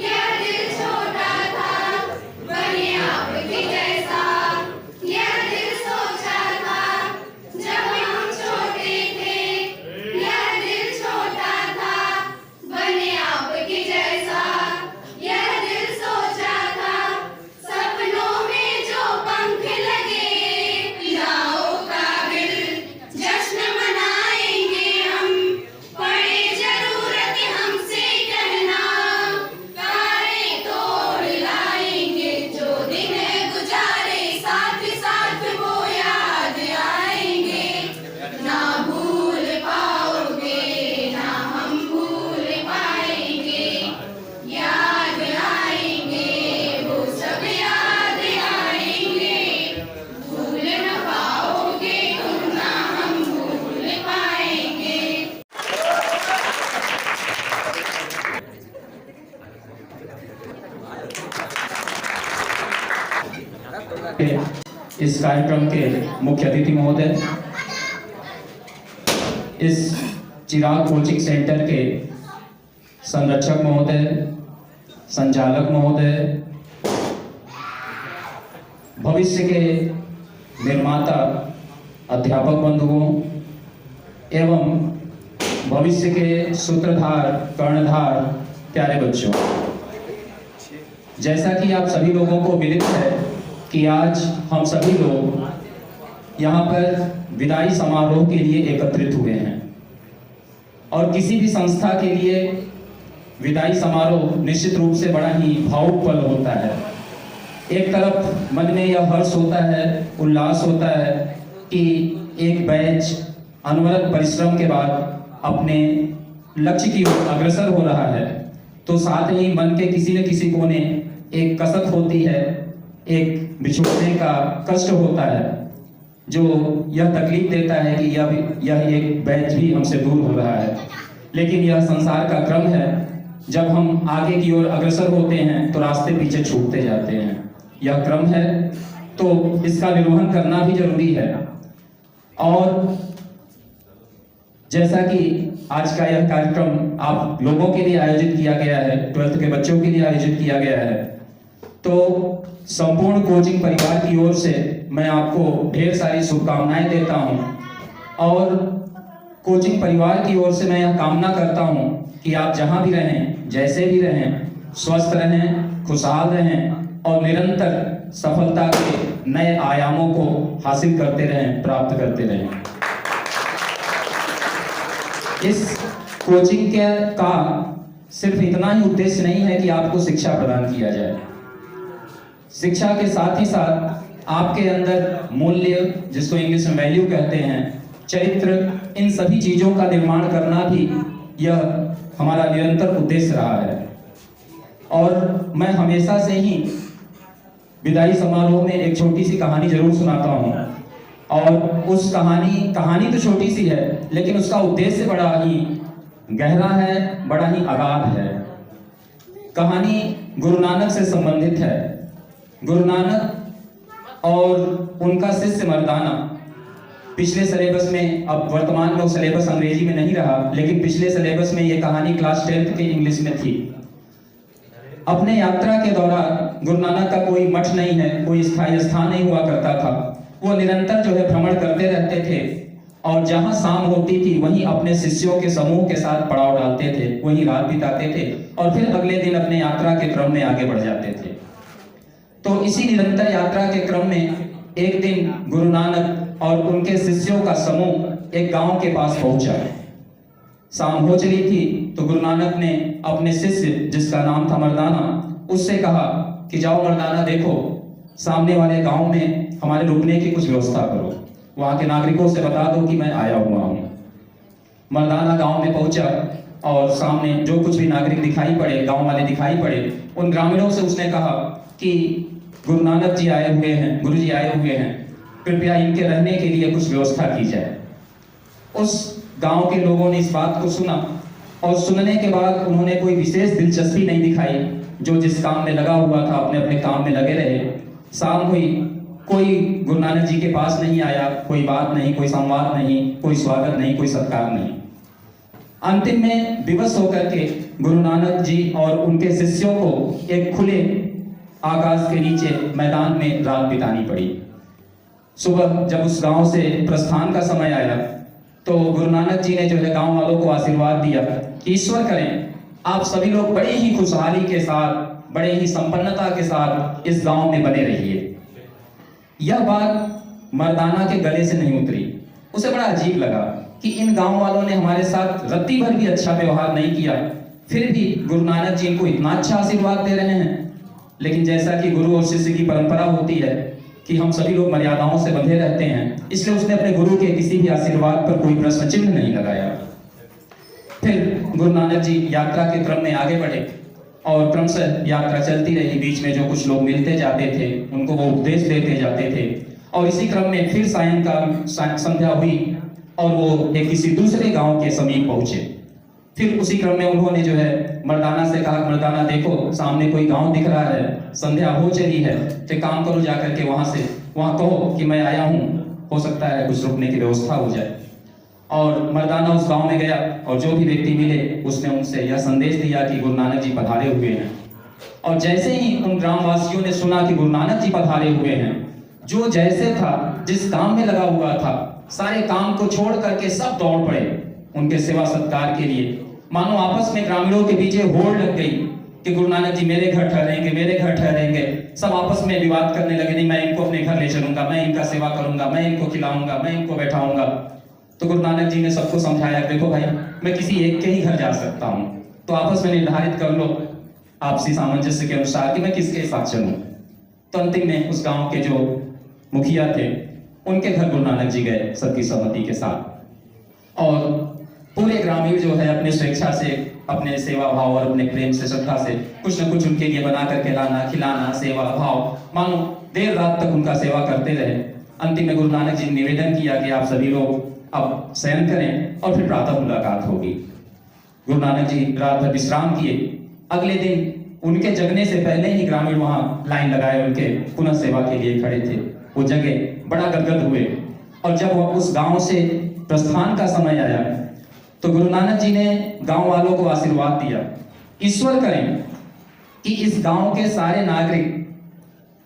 [SPEAKER 9] यह दिल छोटा था, बने आपके जैसा यह दिल सोचा था। जब हम छोटे थे यह दिल छोटा था, बने आपके जैसा यह दिल सोचा था। सपनों में जो पंख लगे पिलाओ का दिल जश्न मनाएंगे हम। पड़े जरूरत हमसे कहना तारे तोड़ लाएंगे। जो दिन है गुजारे साथ साथ वो याद आएंगे। ना भूल पाओगे ना हम भूल पाएंगे, याद आएंगे वो सब याद आएंगे। भूल न पाओगे तुम ना हम भूल पाएंगे।
[SPEAKER 1] इस कार्यक्रम के मुख्य अतिथि महोदय, इस चिराग कोचिंग सेंटर के संरक्षक महोदय, संचालक महोदय, भविष्य के निर्माता अध्यापक बंधुओं एवं भविष्य के सूत्रधार कर्णधार प्यारे बच्चों, जैसा कि आप सभी लोगों को विदित है कि आज हम सभी लोग यहाँ पर विदाई समारोह के लिए एकत्रित हुए हैं। और किसी भी संस्था के लिए विदाई समारोह निश्चित रूप से बड़ा ही भावुक पल होता है। एक तरफ मन में यह हर्ष होता है, उल्लास होता है कि एक बैच अनवरत परिश्रम के बाद अपने लक्ष्य की ओर अग्रसर हो रहा है, तो साथ ही मन के किसी न किसी कोने एक कसक होती है, एक बिछोड़ने का कष्ट होता है, जो यह तकलीफ देता है कि यह एक बैच भी हमसे दूर हो रहा है। लेकिन यह संसार का क्रम है
[SPEAKER 12] जब हम आगे की ओर अग्रसर होते हैं तो रास्ते पीछे छूटते जाते हैं। यह क्रम है, तो इसका निर्वहन करना भी जरूरी है। और जैसा कि आज का यह कार्यक्रम आप लोगों के लिए आयोजित किया गया है, 12th के बच्चों के लिए आयोजित किया गया है, तो संपूर्ण कोचिंग परिवार की ओर से मैं आपको ढेर सारी शुभकामनाएं देता हूं। और कोचिंग परिवार की ओर से मैं यह कामना करता हूं कि आप जहां भी रहें, जैसे भी रहें, स्वस्थ रहें, खुशहाल रहें और निरंतर सफलता के नए आयामों को हासिल करते रहें, प्राप्त करते रहें। इस कोचिंग का सिर्फ इतना ही उद्देश्य नहीं है कि आपको शिक्षा प्रदान किया जाए। शिक्षा के साथ ही साथ आपके अंदर मूल्य, जिसको इंग्लिश में वैल्यू कहते हैं, चरित्र, इन सभी चीजों का निर्माण करना भी यह हमारा निरंतर उद्देश्य रहा है। और मैं हमेशा से ही विदाई समारोह में एक छोटी सी कहानी जरूर सुनाता हूँ। और उस कहानी तो छोटी सी है, लेकिन उसका उद्देश्य बड़ा ही गहरा है, बड़ा ही अगाध है। कहानी गुरु नानक से संबंधित है। गुरु नानक और उनका शिष्य मर्दाना, पिछले सिलेबस में, अब वर्तमान में सिलेबस अंग्रेजी में नहीं रहा, लेकिन पिछले सिलेबस में ये कहानी क्लास 10th के इंग्लिश में थी। अपने यात्रा के दौरान गुरु नानक का कोई मठ नहीं है, कोई स्थायी स्थान नहीं हुआ करता था। वो निरंतर जो है भ्रमण करते रहते थे और जहां शाम होती थी वहीं अपने शिष्यों के समूह के साथ पड़ाव डालते थे, वहीं रात बिताते थे और फिर अगले दिन अपने यात्रा के क्रम में आगे बढ़ जाते थे। तो इसी निरंतर यात्रा के क्रम में एक दिन गुरु नानक और उनके शिष्यों का समूह एक गांव के पास पहुंचा। शाम हो चली थी तो गुरु नानक ने अपने शिष्य, जिसका नाम था मर्दाना, उससे कहा कि जाओ मर्दाना, देखो सामने वाले गांव में हमारे रुकने की कुछ व्यवस्था करो, वहां के नागरिकों से बता दो कि मैं आया हुआ हूँ। मर्दाना गांव में पहुंचा और सामने जो कुछ भी नागरिक दिखाई पड़े, गांव वाले दिखाई पड़े, उन ग्रामीणों से उसने कहा कि गुरु नानक जी आए हुए हैं, गुरु जी आए हुए हैं, कृपया इनके रहने के लिए कुछ व्यवस्था की जाए। उस गांव के लोगों ने इस बात को सुना और सुनने के बाद उन्होंने कोई विशेष दिलचस्पी नहीं दिखाई। जो जिस काम में लगा हुआ था अपने अपने काम में लगे रहे। शाम हुई, कोई गुरु नानक जी के पास नहीं आया, कोई बात नहीं, कोई संवाद नहीं, कोई स्वागत नहीं, कोई सत्कार नहीं। अंतिम में विवश होकर के गुरु नानक जी और उनके शिष्यों को एक खुले आकाश के नीचे मैदान में रात बितानी पड़ी। सुबह जब उस गांव से प्रस्थान का समय आया तो गुरु नानक जी ने जो है गांव वालों को आशीर्वाद दिया कि ईश्वर करें आप सभी लोग बड़े ही खुशहाली के साथ, बड़े ही संपन्नता के साथ इस गांव में बने रहिए। यह बात मर्दाना के गले से नहीं उतरी। उसे बड़ा अजीब लगा कि इन गांव वालों ने हमारे साथ रत्ती भर भी अच्छा व्यवहार नहीं किया, फिर भी गुरु नानक जी इनको इतना अच्छा आशीर्वाद दे रहे हैं। लेकिन जैसा कि गुरु और शिष्य की परंपरा होती है कि हम सभी लोग मर्यादाओं से बंधे रहते हैं, इसलिए उसने अपने गुरु के किसी भी आशीर्वाद पर कोई प्रश्न चिन्ह नहीं लगाया। फिर गुरु नानक जी यात्रा के क्रम में आगे बढ़े और क्रमशः यात्रा चलती रही। बीच में जो कुछ लोग मिलते जाते थे उनको वो उपदेश देते जाते थे और इसी क्रम में फिर सायंकाल संध्या हुई और वो एक किसी दूसरे गांव के समीप पहुंचे। फिर उसी क्रम में उन्होंने जो है मर्दाना से कहा, मर्दाना देखो सामने कोई गांव दिख रहा है, संध्या हो चली है, तो काम करो जाकर के वहां कहो कि मैं आया हूं, हो सकता है कुछ रुकने की व्यवस्था हो जाए। और मर्दाना उस गांव में गया और जो भी व्यक्ति मिले उसने उनसे यह संदेश दिया कि गुरु नानक जी पधारे हुए हैं। और जैसे ही उन ग्रामवासियों ने सुना कि गुरु नानक जी पधारे हुए हैं, जो जैसे था, जिस काम में लगा हुआ था, सारे काम को छोड़ करके सब दौड़ पड़े उनके सेवा सत्कार के लिए। मानो आपस में ग्रामीणों के पीछे होड़ लग गई कि गुरु नानक जी मेरे घर ठहरेंगे, मेरे घर ठहरेंगे। सब आपस में विवाद करने लगे, नहीं मैं इनको अपने घर ले चलूंगा, मैं इनका सेवा करूंगा, मैं इनको खिलाऊंगा, मैं इनको बैठाऊंगा। तो गुरु नानक जी ने सबको समझाया, देखो भाई मैं किसी एक के ही घर जा सकता हूँ, तो आपस में निर्धारित कर लो आपसी सामंजस्य के अनुसार कि मैं किसके साथ चलूं। तो अंतिम में उस गांव के जो मुखिया थे उनके घर गुरु नानक जी गए सबकी सहमति के साथ। और पूरे ग्रामीण जो है अपने स्वेच्छा से, अपने सेवा भाव और अपने प्रेम से, श्रद्धा से कुछ न कुछ उनके लिए बना करके लाना, खिलाना, सेवा भाव, मानो देर रात तक उनका सेवा करते रहे। अंतिम में गुरु नानक जी ने निवेदन किया कि आप सभी लोग अब शयन करें और फिर प्रातः मुलाकात होगी। गुरु नानक जी रात भर विश्राम किए। अगले दिन उनके जगने से पहले ही ग्रामीण वहां लाइन लगाए उनके पुनः सेवा के लिए खड़े थे। वो जगह बड़ा गदगद हुए और जब वो उस गांव से प्रस्थान का समय आया तो गुरु नानक जी ने गांव वालों को आशीर्वाद दिया, ईश्वर करें कि इस गांव के सारे नागरिक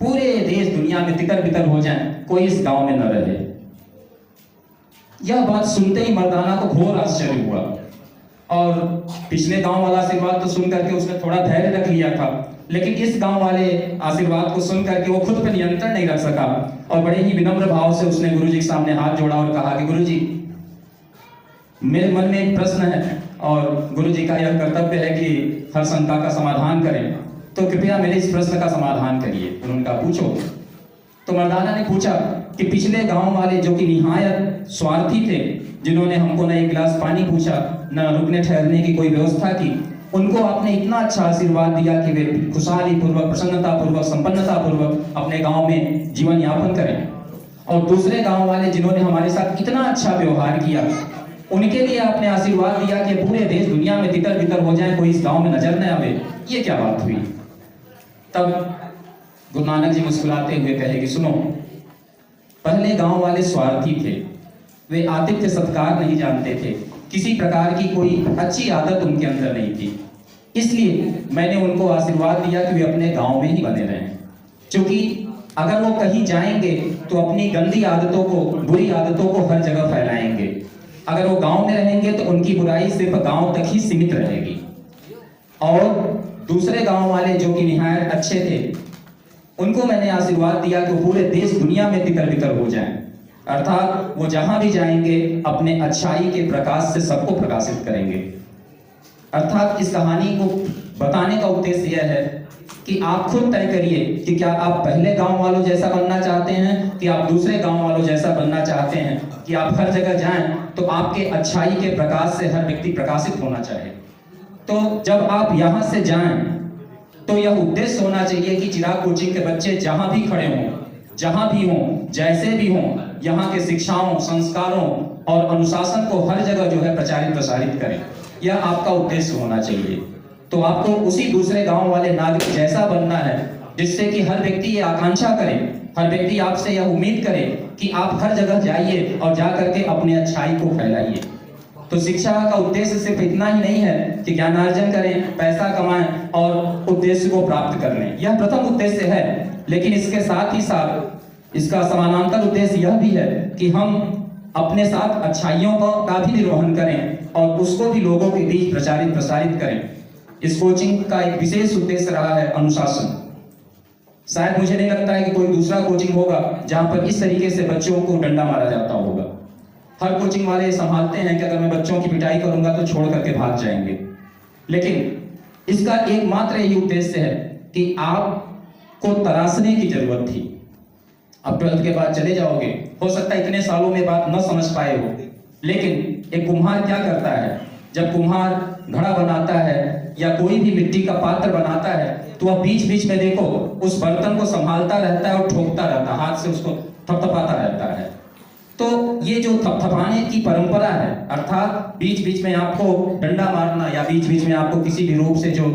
[SPEAKER 12] पूरे देश दुनिया में तितर बितर हो जाएं, कोई इस गांव में न रहे। यह बात सुनते ही मर्दाना को घोर आश्चर्य हुआ और पिछले गांव वाला आशीर्वाद तो सुन करके उसने थोड़ा धैर्य रख लिया था, लेकिन इस गांव वाले आशीर्वाद को सुन करके वो खुद पर नियंत्रण नहीं रख सका और बड़े ही विनम्र भाव से उसने गुरु जी के सामने हाथ जोड़ा और कहा कि गुरु जी, मेरे मन में एक प्रश्न है और गुरु जी का यह कर्तव्य है कि हर शंका का समाधान करें, तो कृपया मेरे इस प्रश्न का समाधान करिए। उन्होंने कहा पूछो। तो मर्दाना ने पूछा कि पिछले गांव वाले जो कि निहायत स्वार्थी थे, जिन्होंने हमको न एक गिलास पानी पूछा, न रुकने ठहरने की कोई व्यवस्था की, उनको आपने इतना अच्छा आशीर्वाद दिया कि वे खुशहाली पूर्वक, प्रसन्नता पूर्वक, संपन्नता पूर्वक अपने गांव में जीवन यापन करें। और दूसरे गांव वाले जिन्होंने हमारे साथ इतना अच्छा व्यवहार किया, उनके लिए आपने आशीर्वाद दिया कि पूरे देश दुनिया में तितर बितर हो जाए, कोई इस गांव में नजर न आवे। ये क्या बात हुई? तब गुरु नानक जी मुस्कुराते हुए कहे कि सुनो, पहले गांव वाले स्वार्थी थे, वे आतिथ्य सत्कार नहीं जानते थे, किसी प्रकार की कोई अच्छी आदत उनके अंदर नहीं थी, इसलिए मैंने उनको आशीर्वाद दिया कि वे अपने गांव में ही बने रहें, क्योंकि अगर वो कहीं जाएंगे तो अपनी गंदी आदतों को, बुरी आदतों को हर जगह फैलाएंगे। अगर वो गांव में रहेंगे तो उनकी बुराई सिर्फ गांव तक ही सीमित रहेगी। और दूसरे गांव वाले जो कि निहायत अच्छे थे, उनको मैंने आशीर्वाद दिया कि वो पूरे देश दुनिया में तितर बितर हो जाएं, अर्थात वो जहां भी जाएंगे अपने अच्छाई के प्रकाश से सबको प्रकाशित करेंगे। अर्थात इस कहानी को बताने का उद्देश्य यह है कि आप खुद तय करिए कि क्या आप पहले गांव वालों जैसा बनना चाहते हैं कि आप दूसरे गांव वालों जैसा बनना चाहते हैं, कि आप हर जगह जाएं तो आपके अच्छाई के प्रकाश से हर व्यक्ति प्रकाशित होना चाहे। तो जब आप यहाँ से जाएं तो यह उद्देश्य होना चाहिए कि चिराग कोचिंग के बच्चे जहां भी खड़े हों, जहां भी हों, जैसे भी हों, यहाँ के शिक्षाओं, संस्कारों और अनुशासन को हर जगह जो है प्रचारित प्रसारित करें। यह आपका उद्देश्य होना चाहिए। तो आपको उसी दूसरे गांव वाले नागरिक जैसा बनना है, जिससे कि हर व्यक्ति ये आकांक्षा करे, हर व्यक्ति आपसे यह उम्मीद करे कि आप हर जगह जाइए और जा करके अपने अच्छाई को फैलाइए। तो शिक्षा का उद्देश्य सिर्फ इतना ही नहीं है कि ज्ञानार्जन करें, पैसा कमाएं और उद्देश्य को प्राप्त कर लें, यह प्रथम उद्देश्य है, लेकिन इसके साथ ही साथ इसका समानांतर उद्देश्य यह भी है कि हम अपने साथ अच्छाइयों का भी निर्वहन करें और उसको भी लोगों के बीच प्रचारित प्रसारित करें। इस कोचिंग का एक विशेष उद्देश्य रहा है अनुशासन। शायद मुझे नहीं लगता है कि कोई दूसरा कोचिंग होगा जहां पर इस तरीके से बच्चों को डंडा मारा जाता होगा। हर कोचिंग वाले संभालते हैं कि अगर मैं बच्चों की पिटाई करूंगा तो छोड़ करके भाग जाएंगे, लेकिन इसका एकमात्र यही उद्देश्य है कि आपको तराशने की जरूरत थी। अब 12th के बाद चले जाओगे, हो सकता है इतने सालों में बात न समझ पाए हो, लेकिन एक कुम्हार क्या करता है, जब कुम्हार घड़ा बनाता है या कोई भी मिट्टी का पात्र बनाता है तो वह बीच बीच में देखो उस बर्तन को संभालता रहता है और ठोकता रहता है, हाथ से उसको थपथपाता रहता है। तो ये जो थपथपाने की परंपरा है, अर्थात बीच बीच में आपको डंडा मारना या बीच बीच में आपको किसी भी रूप से जो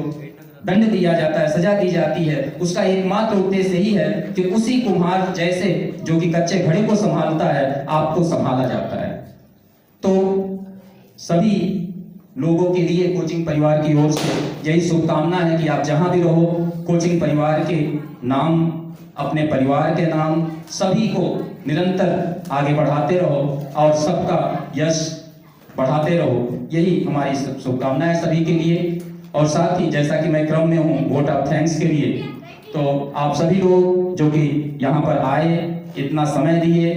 [SPEAKER 12] दंड दिया जाता है, सजा दी जाती है, उसका एकमात्र उद्देश्य यही है कि उसी कुम्हार जैसे जो कि कच्चे घड़े को संभालता है, आपको संभाला जाता है। तो सभी लोगों के लिए कोचिंग परिवार की ओर से यही शुभकामना है कि आप जहां भी रहो, कोचिंग परिवार के नाम, अपने परिवार के नाम, सभी को निरंतर आगे बढ़ाते रहो और सबका यश बढ़ाते रहो। यही हमारी शुभकामना है सभी के लिए। और साथ ही जैसा कि मैं क्रम में हूँ वोट ऑफ थैंक्स के लिए, तो आप सभी लोग जो कि यहाँ पर आए, इतना समय दिए,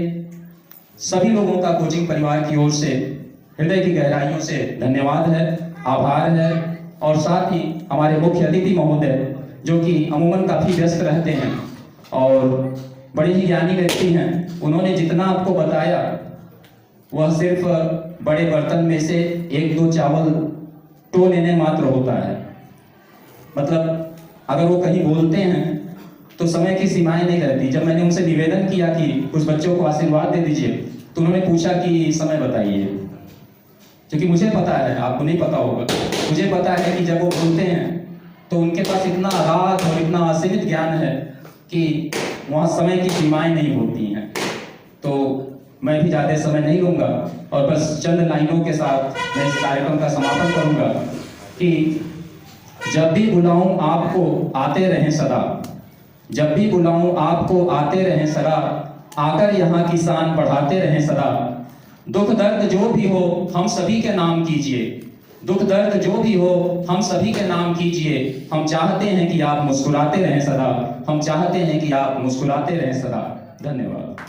[SPEAKER 12] सभी लोगों का कोचिंग परिवार की ओर से हृदय की गहराइयों से धन्यवाद है, आभार है। और साथ ही हमारे मुख्य अतिथि महोदय जो कि अमूमन काफ़ी व्यस्त रहते हैं और बड़े ही ज्ञानी व्यक्ति हैं, उन्होंने जितना आपको बताया वह सिर्फ बड़े बर्तन में से 1-2 चावल टो लेने मात्र होता है। मतलब अगर वो कहीं बोलते हैं तो समय की सीमाएं नहीं रहती। जब मैंने उनसे निवेदन किया कि कुछ बच्चों को आशीर्वाद दे दीजिए तो उन्होंने पूछा कि समय बताइए, क्योंकि मुझे पता है, आपको नहीं पता होगा। मुझे पता है कि जब वो बोलते हैं तो उनके पास इतना अगाध और इतना असीमित ज्ञान है कि वहाँ समय की सीमाएं नहीं होती हैं। तो मैं भी ज़्यादा समय नहीं लूँगा और बस चंद लाइनों के साथ मैं इस कार्यक्रम का समापन करूँगा कि जब भी बुलाऊं आपको आते रहें सदा, जब भी बुलाऊं आपको आते रहें सदा, आकर यहाँ की शान बढ़ाते रहें सदा। दुख दर्द जो भी हो हम सभी के नाम कीजिए, दुख दर्द जो भी हो हम सभी के नाम कीजिए। हम चाहते हैं कि आप मुस्कुराते रहें सदा, हम चाहते हैं कि आप मुस्कुराते रहें सदा। धन्यवाद।